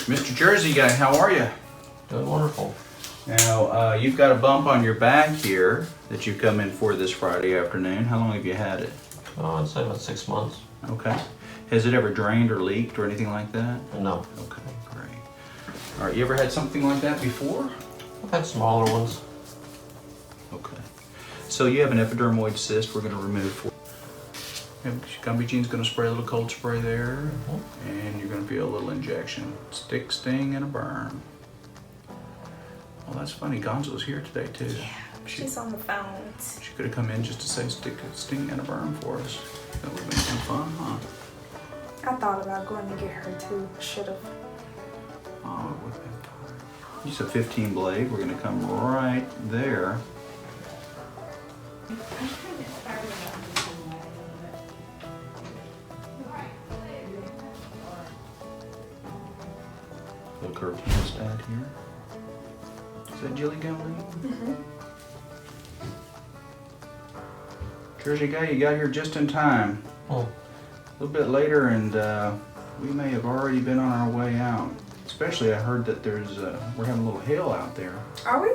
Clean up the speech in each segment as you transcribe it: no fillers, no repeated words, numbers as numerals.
Mr. Jersey guy, how are you? Doing wonderful. Now, you've got a bump on your back here that you've come in for this Friday afternoon. How long have you had it? Oh, I'd say about 6 months. Okay. Has it ever drained or leaked or anything like that? No. Okay, great. All right, you ever had something like that before? I've had smaller ones. Okay. So you have an epidermoid cyst we're going to remove for you. Gumby Jean's going to spray a little cold spray there, and you're going to feel a little injection. Stick, sting, and a burn. Well, that's funny. Gonzo's here today, too. Yeah, she's on the phone. She could have come in just to say stick, sting, and a burn for us. That would have been some fun, huh? I thought about going to get her, too. Should have. Oh, it would have been fun. Use a 15 blade. We're going to come right there. Little curved hemostat here. Is that Jilly Gumby? Mm-hmm. Jersey guy, you got here just in time. Oh. A little bit later, and we may have already been on our way out. Especially, I heard that there's we're having a little hail out there. Are we?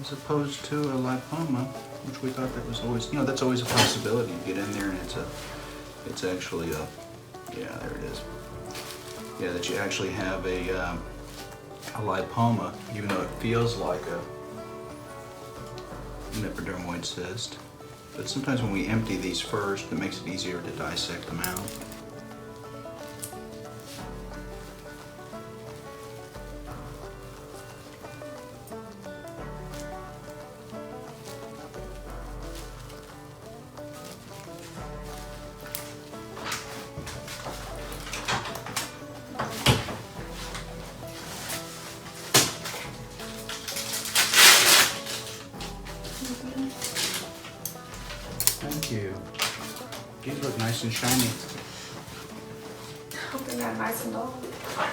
As opposed to a lipoma, which we thought that was always, that's always a possibility. You get in there and it's actually a, yeah, there it is. Yeah, that you actually have a lipoma, even though it feels like an epidermoid cyst. But sometimes when we empty these first, it makes it easier to dissect them out. Thank you. These look nice and shiny. I hope they're not nice and dull.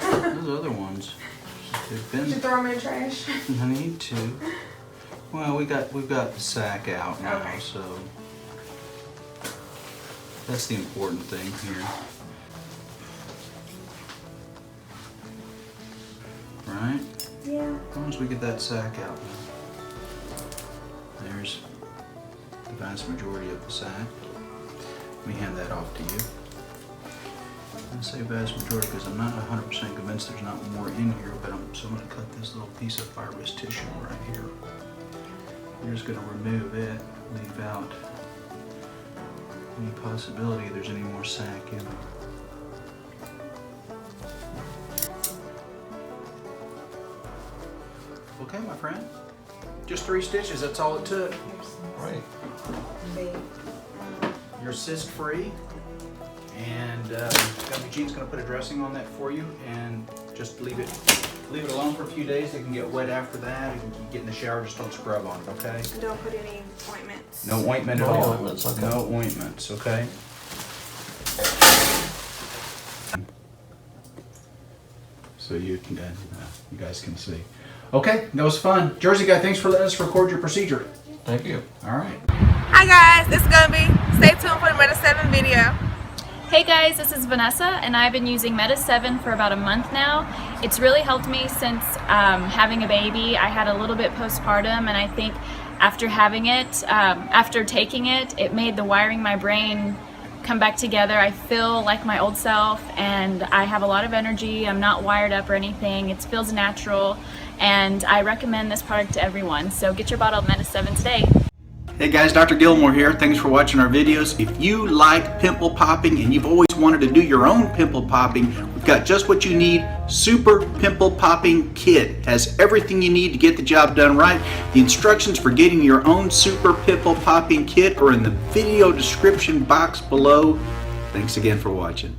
Those other ones, they've Did you been. throw them in the trash? I need to. Well, we've got the sack out now, Okay. so that's the important thing here. Right? Yeah. As long as we get that sack out now. There's the vast majority of the sack. Let me hand that off to you. I say vast majority because I'm not 100% convinced there's not more in here, but so I'm going to cut this little piece of fibrous tissue right here. We're just going to remove it, leave out any possibility there's any more sac in it. Okay, my friend. Just 3 stitches, that's all it took. Right. You're cyst free, and Gumby Jean's going to put a dressing on that for you, and just leave it alone for a few days. It can get wet after that. You can get in the shower, just don't scrub on it, okay? Don't put any ointments. No ointment at No all. ointments, okay. No ointments, okay? So you can, you guys can see. Okay, that was fun. Jersey guy, thanks for letting us record your procedure. Thank you. All right. Hi guys, this is Gumby. Stay tuned for the Meta 7 video. Hey guys, this is Vanessa, and I've been using Meta 7 for about a month now. It's really helped me since having a baby. I had a little bit postpartum, and I think after having it, after taking it, it made the wiring in my brain come back together. I feel like my old self, and I have a lot of energy. I'm not wired up or anything. It feels natural, and I recommend this product to everyone. So get your bottle of Meta 7 today. Hey guys, Dr. Gilmore here. Thanks for watching our videos. If you like pimple popping and you've always wanted to do your own pimple popping, we've got just what you need. Super Pimple Popping Kit. Has everything you need to get the job done right. The instructions for getting your own Super Pimple Popping Kit are in the video description box below. Thanks again for watching.